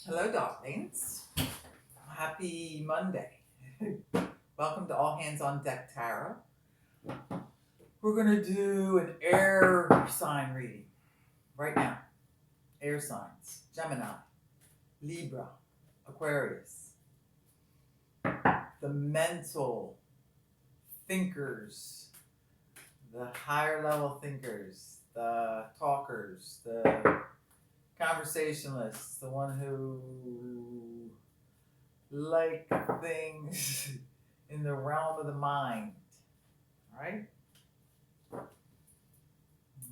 Hello, darlings. Happy Monday. Welcome to All Hands on Deck Tarot. We're going to do an air sign reading right now. Air signs Gemini, Libra, Aquarius. The mental thinkers, the higher level thinkers, the talkers, the conversationalists, the one who like things in the realm of the mind, right?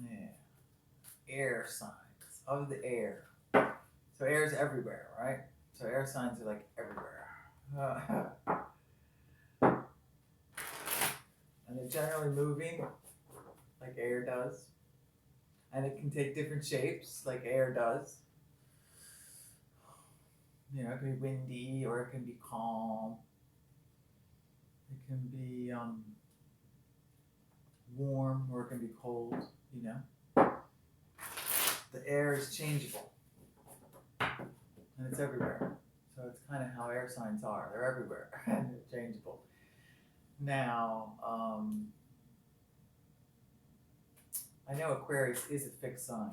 Yeah. Air signs of the air. So air is everywhere, right? So air signs are like everywhere. And they're generally moving like air does. And it can take different shapes like air does. You know, it can be windy or it can be calm. It can be warm or it can be cold, you know. The air is changeable. And it's everywhere. So it's kind of how air signs are. They're everywhere and they're changeable. Now, I know Aquarius is a fixed sign,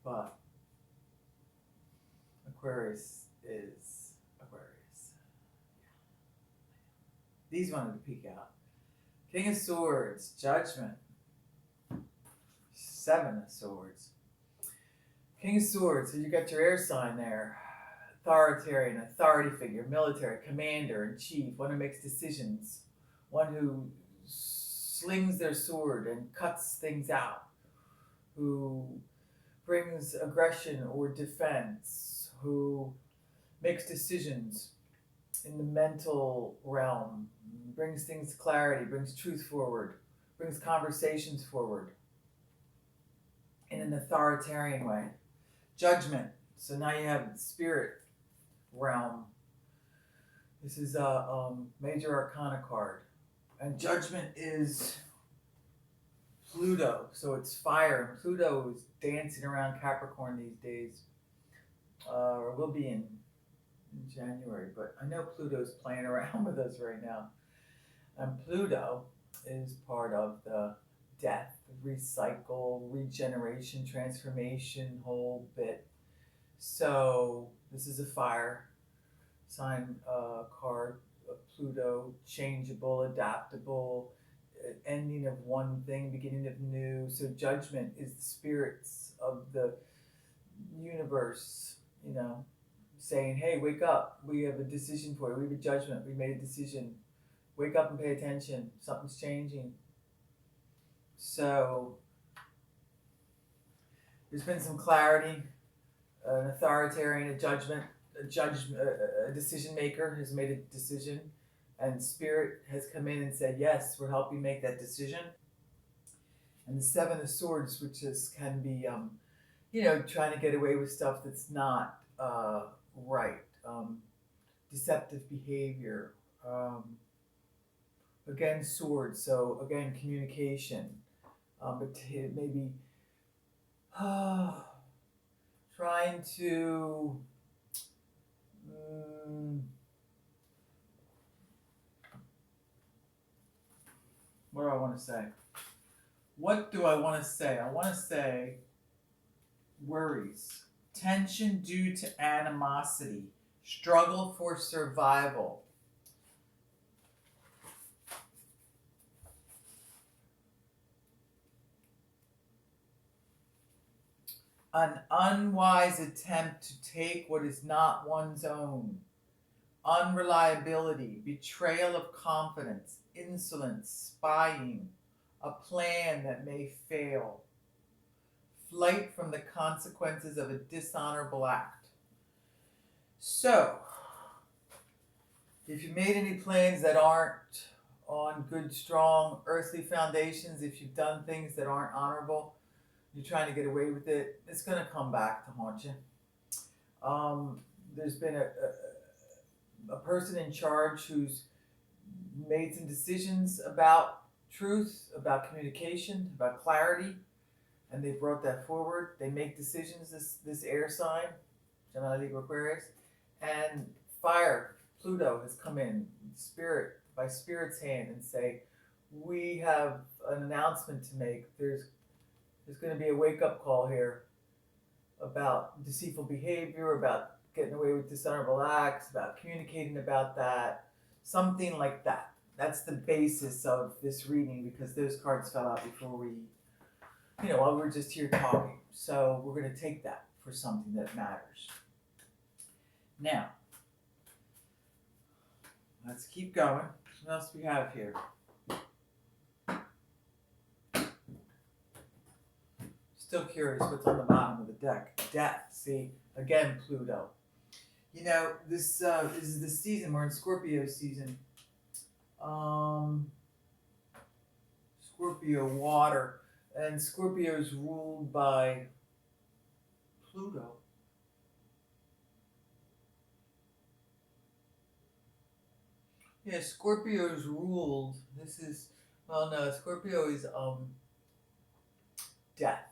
but Aquarius is Aquarius. These wanted to peek out. King of Swords, Judgment. Seven of Swords. King of Swords, so you got your air sign there. Authoritarian, authority figure, military, commander in chief, one who makes decisions, one who slings their sword and cuts things out, who brings aggression or defense, who makes decisions in the mental realm, brings things to clarity, brings truth forward, brings conversations forward in an authoritarian way. Judgment. So now you have spirit realm. This is a major arcana card. And Judgment is Pluto. So it's fire. And Pluto is dancing around Capricorn these days. Or will be in January. But I know Pluto's playing around with us right now. And Pluto is part of the death, recycle, regeneration, transformation whole bit. So this is a fire sign card of Pluto, changeable, adaptable, ending of one thing, beginning of new. So Judgment is the spirits of the universe, you know, saying, hey, wake up. We have a decision for you. We have a judgment. We made a decision. Wake up and pay attention. Something's changing. So there's been some clarity, an authoritarian, a decision maker has made a decision, and spirit has come in and said, yes, we'll help you make that decision. And the Seven of Swords, which can be, trying to get away with stuff that's not right, deceptive behavior. Again, swords, so again, communication, but maybe trying to what do I want to say? What do I want to say? I want to say worries, tension due to animosity, struggle for survival. An unwise attempt to take what is not one's own. Unreliability, betrayal of confidence, insolence, spying, a plan that may fail. Flight from the consequences of a dishonorable act. So, if you made any plans that aren't on good, strong, earthly foundations, if you've done things that aren't honorable, you're trying to get away with it, it's going to come back to haunt you. There's been a person in charge who's made some decisions about truth, about communication, about clarity, and they brought that forward. They make decisions, this air sign, Gemini Libra Aquarius, and fire, Pluto, has come in, spirit, by spirit's hand, and say, we have an announcement to make. There's going to be a wake-up call here about deceitful behavior, about getting away with dishonorable acts, about communicating about that, something like that. That's the basis of this reading, because those cards fell out before we, while we're just here talking. So we're going to take that for something that matters. Now, let's keep going. What else do we have here? Still curious what's on the bottom of the deck. Death. See, again, Pluto. This is the season. We're in Scorpio season. Scorpio water. And Scorpio is ruled by Pluto. Yeah, Scorpio is ruled. Scorpio is death.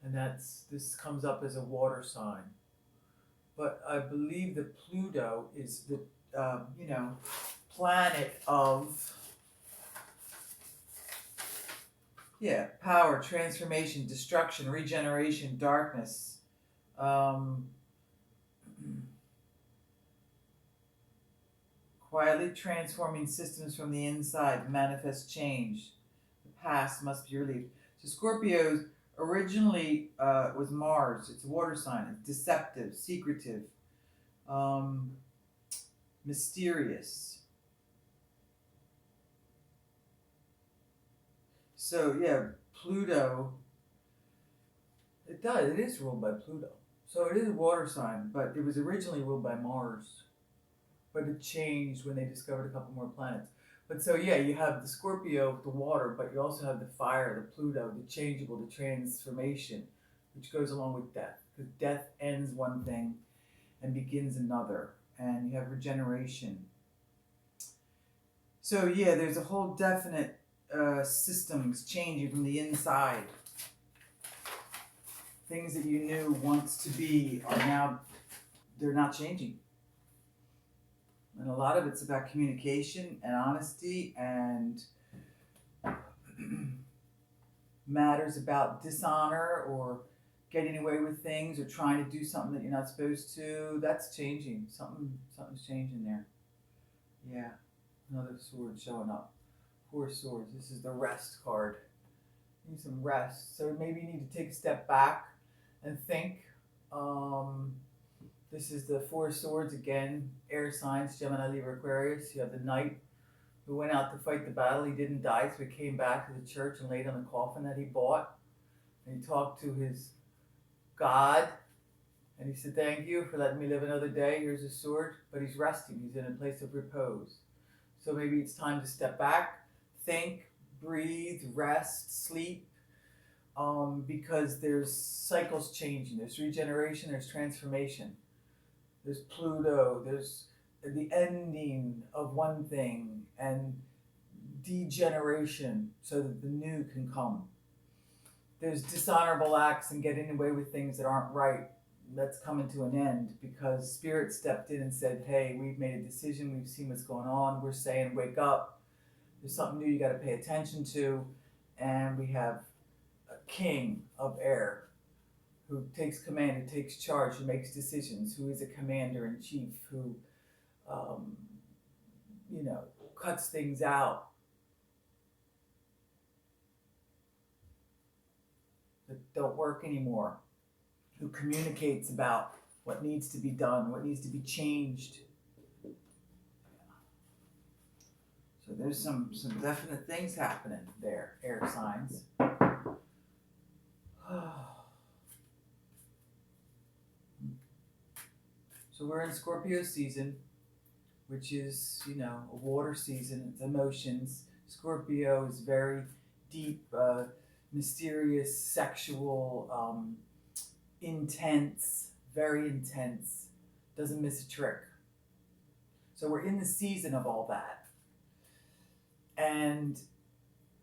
And this comes up as a water sign. But I believe that Pluto is the planet of power, transformation, destruction, regeneration, darkness. Quietly transforming systems from the inside to manifest change. The past must be relieved. So Scorpio originally was Mars. It's a water sign. It's deceptive, secretive, mysterious. So Pluto, it is ruled by Pluto. So it is a water sign, but it was originally ruled by Mars. But it changed when they discovered a couple more planets. But so you have the Scorpio, the water, but you also have the fire, the Pluto, the changeable, the transformation, which goes along with death. Because death ends one thing and begins another. And you have regeneration. So there's a whole definite systems changing from the inside. Things that you knew once to be are now, they're not changing. And a lot of it's about communication and honesty and matters about dishonor or getting away with things or trying to do something that you're not supposed to. That's changing. Something's changing there. Yeah. Another sword showing up. 4 swords. This is the rest card. You need some rest. So maybe you need to take a step back and think. This is the 4 swords again. AirSigns Gemini Libra Aquarius. You have the knight who went out to fight the battle. He didn't die, so he came back to the church and laid on the coffin that he bought. And he talked to his God. And he said, thank you for letting me live another day. Here's a sword. But he's resting. He's in a place of repose. So maybe it's time to step back, think, breathe, rest, sleep. Because there's cycles changing. There's regeneration. There's transformation. There's Pluto. There's the ending of one thing and degeneration so that the new can come. There's dishonorable acts and getting away with things that aren't right. That's coming to an end because Spirit stepped in and said, hey, we've made a decision. We've seen what's going on. We're saying, wake up. There's something new you got to pay attention to. And we have a king of air who takes command, who takes charge, who makes decisions, who is a commander-in-chief, who, cuts things out that don't work anymore, who communicates about what needs to be done, what needs to be changed. So there's some definite things happening there, air signs. So we're in Scorpio season, which is, a water season. It's emotions. Scorpio is very deep, mysterious, sexual, intense, very intense. Doesn't miss a trick. So we're in the season of all that. And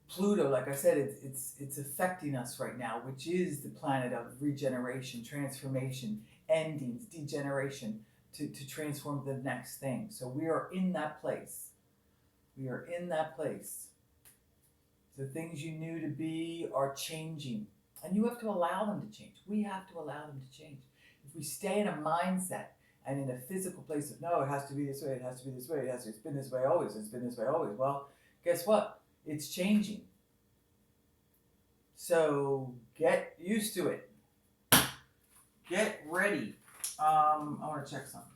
Pluto, like I said, it's affecting us right now, which is the planet of regeneration, transformation, endings, degeneration, to transform the next thing. So we are in that place. We are in that place. The things you knew to be are changing. And you have to allow them to change. We have to allow them to change. If we stay in a mindset and in a physical place of, no, it has to be this way, it has to be this way, it's been this way always, it's been this way always. Well, guess what? It's changing. So get used to it. Get ready. I want to check something.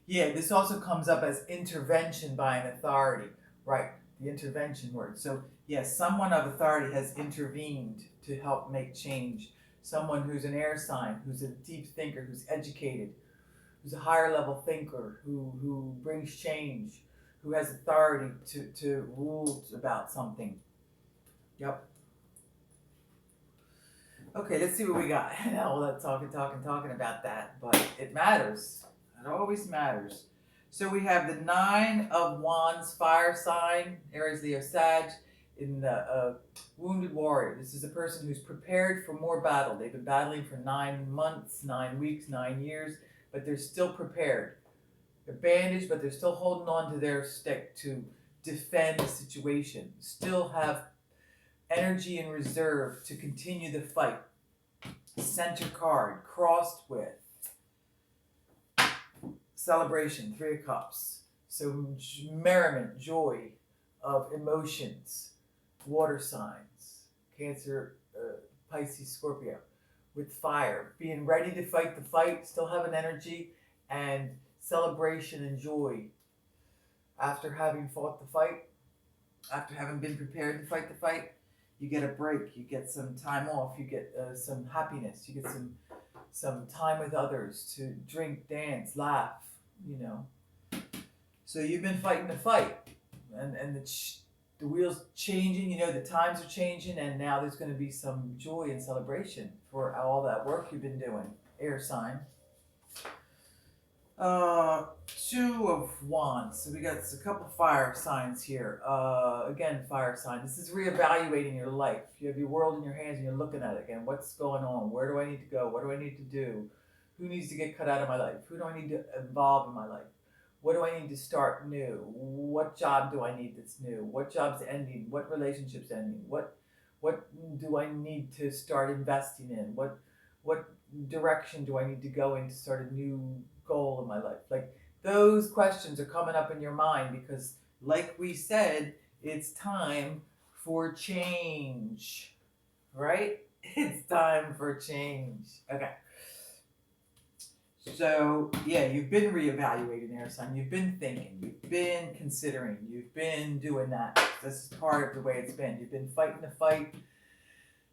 Yeah, this also comes up as intervention by an authority, right? The intervention word. So, yes, someone of authority has intervened to help make change. Someone who's an air sign, who's a deep thinker, who's educated, who's a higher level thinker, who brings change, who has authority to rule about something. Yep. Okay, let's see what we got. All that talking about that, but it matters. It always matters. So we have the Nine of Wands, fire sign, Aries, Leo, Sag, in the wounded warrior. This is a person who's prepared for more battle. They've been battling for 9 months, 9 weeks, 9 years, but they're still prepared. They're bandaged, but they're still holding on to their stick to defend the situation. Still have energy in reserve to continue the fight. Center card, crossed with celebration, 3 of Cups. So merriment, joy of emotions, water signs, Cancer, Pisces, Scorpio, with fire, being ready to fight the fight, still having energy, and celebration and joy after having fought the fight, after having been prepared to fight the fight. You get a break, you get some time off, you get some happiness, you get some time with others to drink, dance, laugh, you know. So you've been fighting the fight, and the wheel's changing, you know, the times are changing, and now there's going to be some joy and celebration for all that work you've been doing. Air sign. 2 of Wands. So we got a couple fire signs here. Again, fire sign. This is reevaluating your life. You have your world in your hands and you're looking at it again. What's going on? Where do I need to go? What do I need to do? Who needs to get cut out of my life? Who do I need to involve in my life? What do I need to start new? What job do I need that's new? What job's ending? What relationship's ending? What do I need to start investing in? What direction do I need to go in to start a new goal in my life? Like, those questions are coming up in your mind because, like we said, it's time for change, right? It's time for change. Okay. So, yeah, you've been reevaluating there, son. You've been thinking, you've been considering, you've been doing that. This is part of the way it's been. You've been fighting the fight,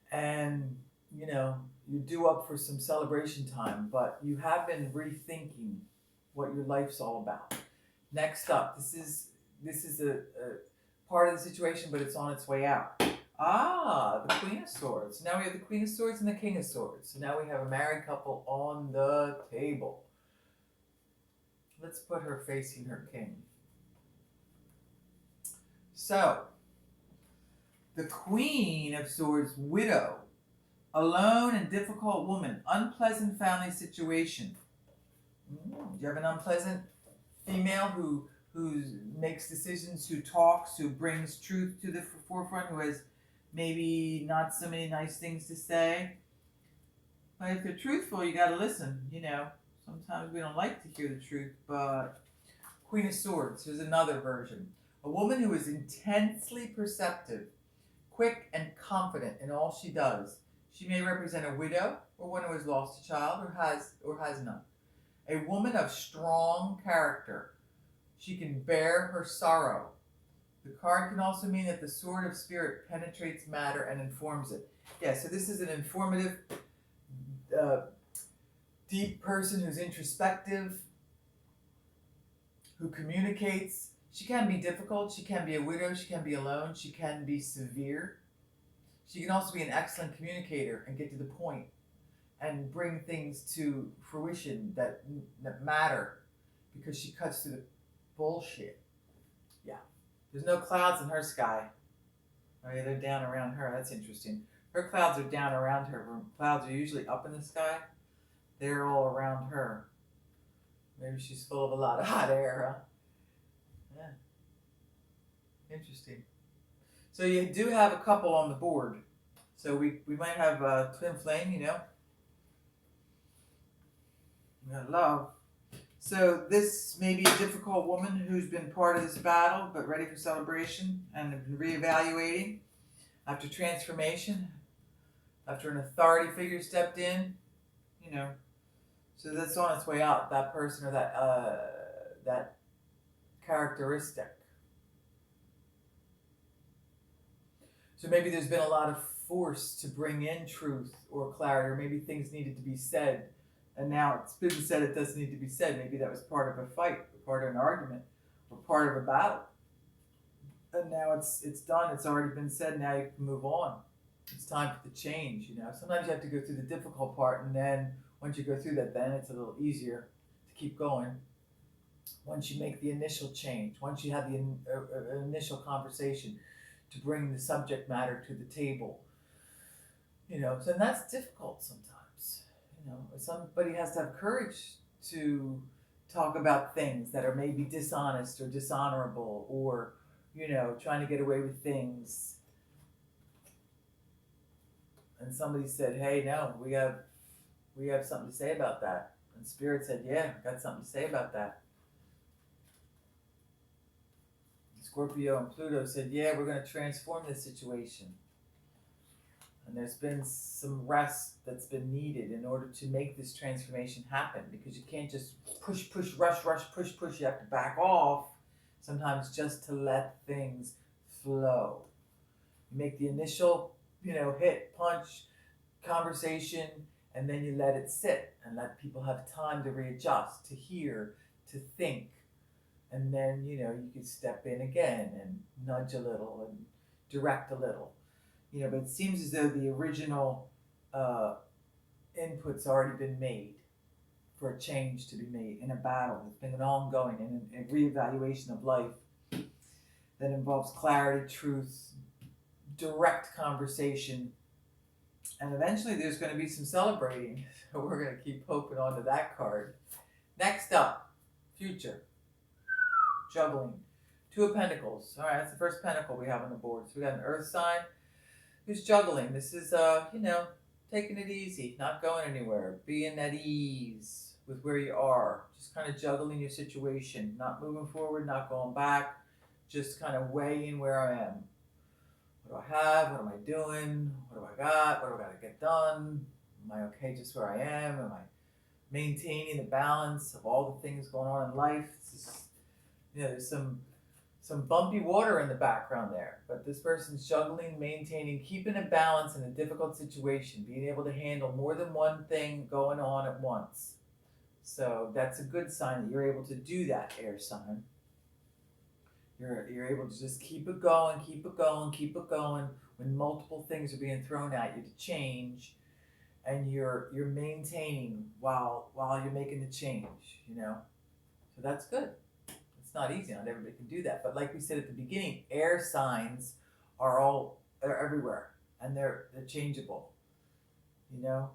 and, you know, you're due up for some celebration time, but you have been rethinking what your life's all about. Next up, this is a part of the situation, but it's on its way out. The Queen of Swords. Now we have the Queen of Swords and the King of Swords. So now we have a married couple on the table. Let's put her facing her king. So, the Queen of Swords, widow, alone and difficult woman, unpleasant family situation. Do you have an unpleasant female who makes decisions, who talks, who brings truth to the forefront, who has maybe not so many nice things to say? But if they're truthful, you got to listen. You know, sometimes we don't like to hear the truth, but Queen of Swords, here's another version. A woman who is intensely perceptive, quick and confident in all she does. She may represent a widow or one who has lost a child or has none. A woman of strong character. She can bear her sorrow. The card can also mean that the sword of spirit penetrates matter and informs it. Yeah, so this is an informative, deep person who's introspective, who communicates. She can be difficult. She can be a widow. She can be alone. She can be severe. She can also be an excellent communicator and get to the point and bring things to fruition that matter, because she cuts through the bullshit. Yeah. There's no clouds in her sky. Oh yeah, they're down around her. That's interesting. Her clouds are down around her. Her clouds are usually up in the sky. They're all around her. Maybe she's full of a lot of hot air, huh? Yeah. Interesting. So you do have a couple on the board. So we might have a twin flame, you know. We got love. So this may be a difficult woman who's been part of this battle, but ready for celebration and been reevaluating after transformation, after an authority figure stepped in, you know. So that's on its way out, that person or that characteristic. So maybe there's been a lot of force to bring in truth or clarity, or maybe things needed to be said, and now it's been said it doesn't need to be said. Maybe that was part of a fight, or part of an argument, or part of a battle. And now it's done, it's already been said, now you can move on. It's time for the change, you know. Sometimes you have to go through the difficult part, and then once you go through that, then it's a little easier to keep going. Once you make the initial change, once you have the initial conversation to bring the subject matter to the table, you know, so that's difficult sometimes. You know, somebody has to have courage to talk about things that are maybe dishonest or dishonorable, or, you know, trying to get away with things. And somebody said, hey, no, we have something to say about that. And Spirit said, yeah, I got something to say about that. Scorpio and Pluto said, yeah, we're going to transform this situation. And there's been some rest that's been needed in order to make this transformation happen, because you can't just push, rush, push. You have to back off sometimes just to let things flow. You make the initial, you know, hit, punch, conversation, and then you let it sit and let people have time to readjust, to hear, to think. And then, you know, you could step in again and nudge a little and direct a little. You know, but it seems as though the original input's already been made for a change to be made in a battle. It's been an ongoing and a reevaluation of life that involves clarity, truth, direct conversation, and eventually there's going to be some celebrating. So we're going to keep hoping onto that card. Next up, future. Juggling. Two of Pentacles. All right, that's the first pentacle we have on the board. So we got an earth sign who's juggling. This is, you know, taking it easy, not going anywhere, being at ease with where you are, just kind of juggling your situation, not moving forward, not going back, just kind of weighing where I am. What do I have? What am I doing? What do I got? What do I got to get done? Am I okay just where I am? Am I maintaining the balance of all the things going on in life? This is, you know, there's some bumpy water in the background there, but this person's juggling, maintaining, keeping a balance in a difficult situation, being able to handle more than one thing going on at once. So that's a good sign that you're able to do that, air sign. You're able to just keep it going when multiple things are being thrown at you to change, and you're maintaining while you're making the change, you know. So that's good. It's not easy, not everybody can do that. But like we said at the beginning, air signs are everywhere, and they're changeable. You know,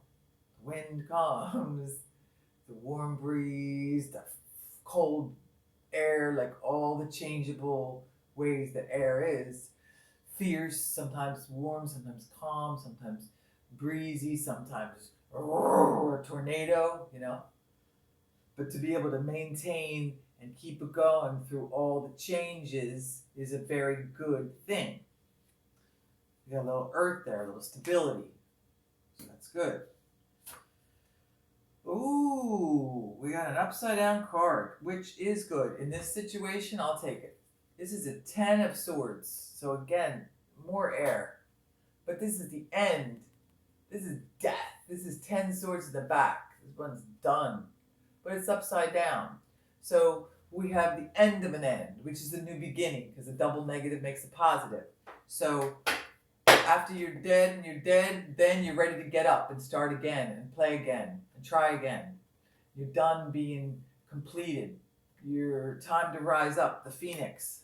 the wind comes, the warm breeze, the cold air, like all the changeable ways that air is. Fierce, sometimes warm, sometimes calm, sometimes breezy, sometimes a tornado, you know. But to be able to maintain and keep it going through all the changes is a very good thing. You got a little earth there, a little stability. So that's good. Ooh, we got an upside down card, which is good. In this situation, I'll take it. This is a 10 of Swords. So again, more air. But this is the end. This is death. This is 10 swords in the back. This one's done. But it's upside down. So we have the end of an end, which is a new beginning, because a double negative makes a positive. So after you're dead and you're dead, then you're ready to get up and start again and play again and try again. You're done being completed. You're time to rise up, the phoenix,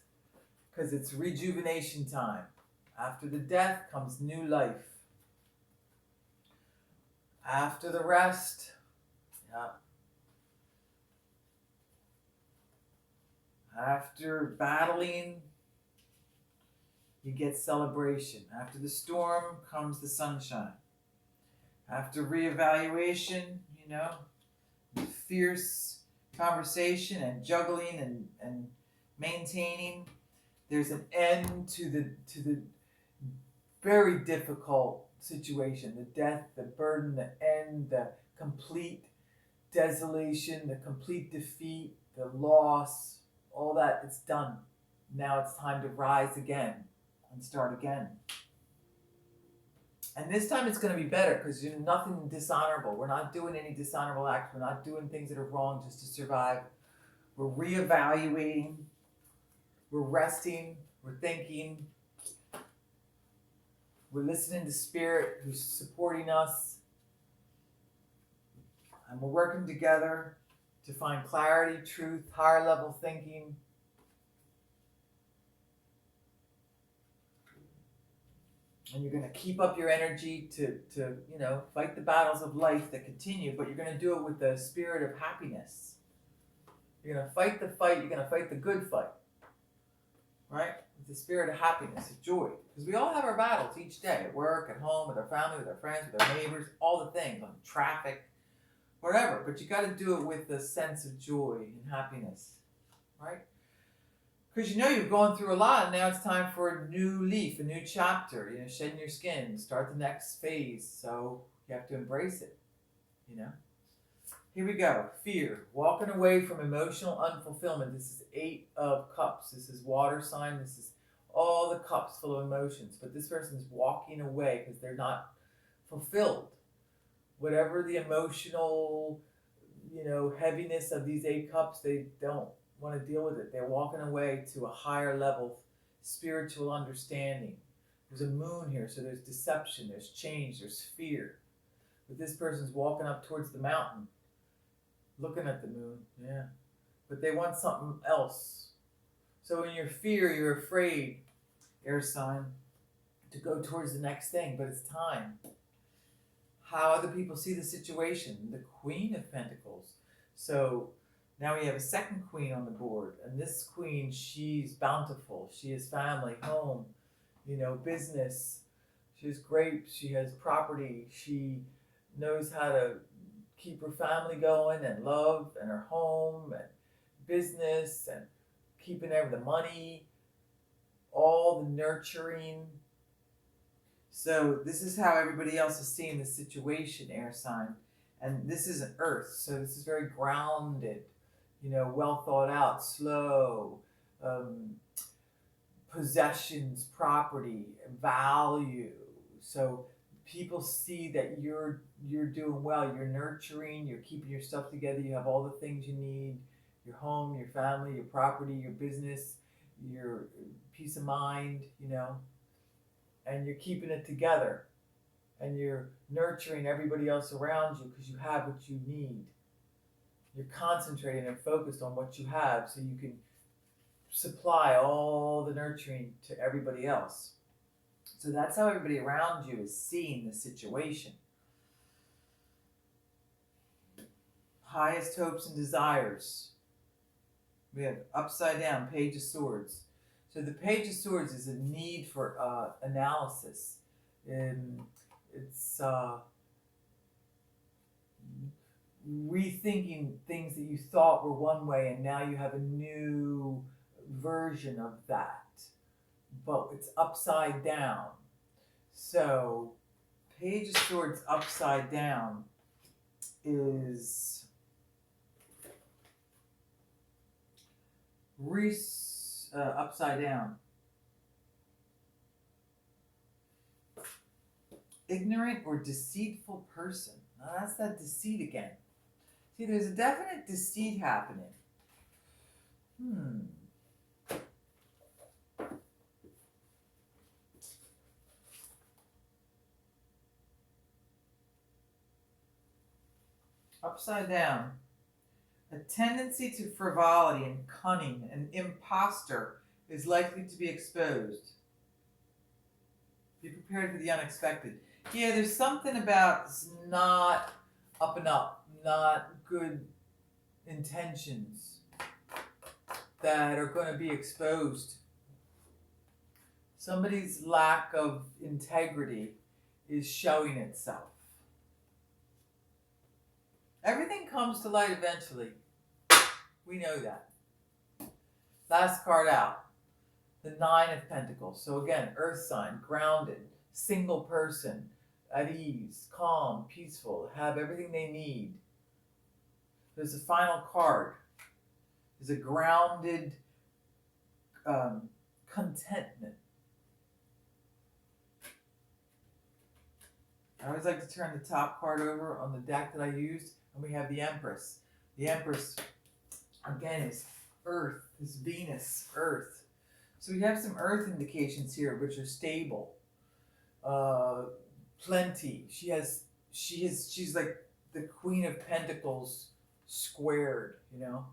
because it's rejuvenation time. After the death comes new life. After the rest, yeah. After battling, you get celebration. After the storm comes the sunshine. After reevaluation, fierce conversation and juggling and maintaining, there's an end to the very difficult situation, the death, the burden, the end, the complete desolation, the complete defeat, the loss, all that, it's done. Now it's time to rise again and start again. And this time it's going to be better because you're nothing dishonorable. We're not doing any dishonorable acts. We're not doing things that are wrong just to survive. We're reevaluating. We're resting. We're thinking. We're listening to Spirit who's supporting us. And we're working together to find clarity, truth, higher level thinking. And you're going to keep up your energy to fight the battles of life that continue, but you're going to do it with the spirit of happiness. You're going to fight the fight. You're going to fight the good fight. Right? With the spirit of happiness, of joy. Because we all have our battles each day, at work, at home, with our family, with our friends, with our neighbors, all the things, on traffic, whatever. But you got to do it with a sense of joy and happiness. Right? Because you're going through a lot, and now it's time for a new leaf, a new chapter, shedding your skin, start the next phase. So you have to embrace it, Here we go. Fear, walking away from emotional unfulfillment. This is 8 of Cups. This is water sign. This is all the cups full of emotions. But this person is walking away because they're not fulfilled. Whatever the emotional, heaviness of these 8 cups, they don't want to deal with it. They're walking away to a higher level spiritual understanding. There's a moon here, so there's deception, there's change, there's fear. But this person's walking up towards the mountain, looking at the moon, yeah. But they want something else. So in your fear, you're afraid, air sign, to go towards the next thing, but it's time. How other people see the situation, the Queen of Pentacles. So now we have a second queen on the board, and this queen, she's bountiful. She has family, home, business. She has grapes, she has property. She knows how to keep her family going and love and her home and business and keeping the money, all the nurturing. So this is how everybody else is seeing the situation, air sign. And this is an earth, so this is very grounded. Well thought out, slow, possessions, property, value. So people see that you're doing well, you're nurturing, you're keeping your stuff together, you have all the things you need, your home, your family, your property, your business, your peace of mind, and you're keeping it together. And you're nurturing everybody else around you because you have what you need. You're concentrating and focused on what you have so you can supply all the nurturing to everybody else. So that's how everybody around you is seeing the situation. Highest hopes and desires. We have upside down, Page of Swords. So the Page of Swords is a need for analysis. It's rethinking things that you thought were one way, and now you have a new version of that, but it's upside down. So Page of Swords upside down is upside down. Ignorant or deceitful person. Now that's that deceit again. See, there's a definite deceit happening. upside down. A tendency to frivolity and cunning, an imposter, is likely to be exposed. Be prepared for the unexpected. Yeah, there's something about not up and up, not good intentions that are going to be exposed. Somebody's lack of integrity is showing itself. Everything comes to light eventually. We know that. Last card out. The Nine of Pentacles. So again, earth sign, grounded, single person, at ease, calm, peaceful, have everything they need. There's a final card. There's a grounded contentment. I always like to turn the top card over on the deck that I used, and we have the Empress. The Empress, again, is Earth, is Venus, Earth. So we have some Earth indications here, which are stable, plenty. She's like the Queen of Pentacles squared, you know.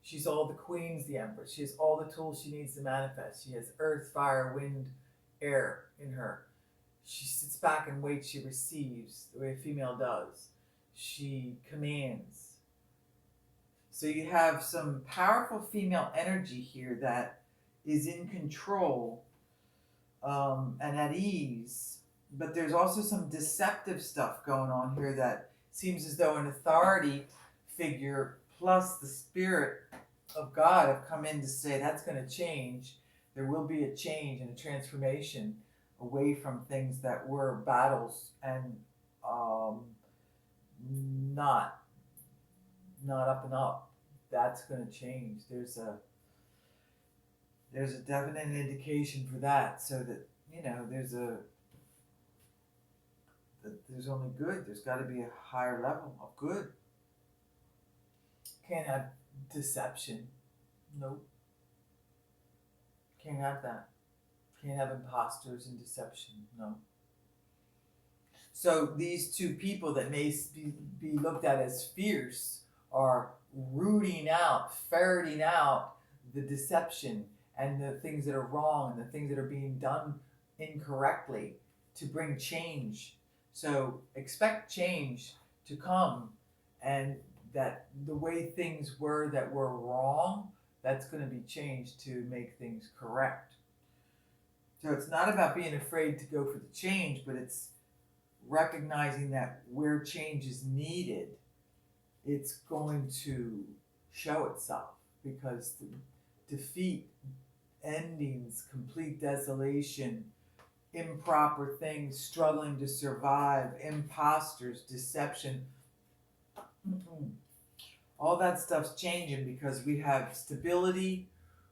She's all the queens, the Empress. She has all the tools she needs to manifest. She has earth, fire, wind, air in her. She sits back and waits. She receives the way a female does. She commands. So you have some powerful female energy here that is in control and at ease. But there's also some deceptive stuff going on here that seems as though an authority figure plus the Spirit of God have come in to say that's going to change. There will be a change and a transformation away from things that were battles and not up and up. That's going to change. There's a definite indication for that, so that, you know, there's only good. There's got to be a higher level of good. Can't have deception. Nope. Can't have that. Can't have imposters and deception. No. So these two people that may be looked at as fierce are rooting out, ferreting out the deception and the things that are wrong and the things that are being done incorrectly to bring change. So expect change to come, and that the way things were that were wrong, that's going to be changed to make things correct. So it's not about being afraid to go for the change, but it's recognizing that where change is needed, it's going to show itself, because the defeat, endings, complete desolation, improper things, struggling to survive, imposters, deception, all that stuff's changing, because we have stability,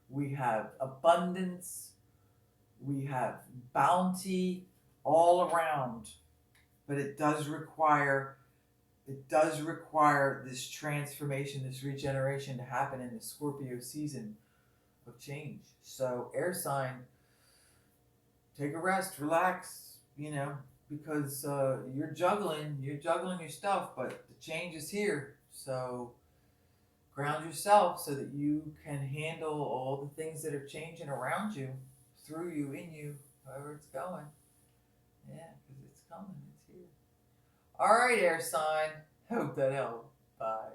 we have abundance, we have bounty all around. But it does require this transformation, this regeneration to happen in the Scorpio season of change. So air sign, take a rest, relax, you know, because you're juggling your stuff, but the change is here. So ground yourself so that you can handle all the things that are changing around you, through you, in you, however it's going. Yeah, because it's coming. It's here. All right, air sign. Hope that helped. Bye.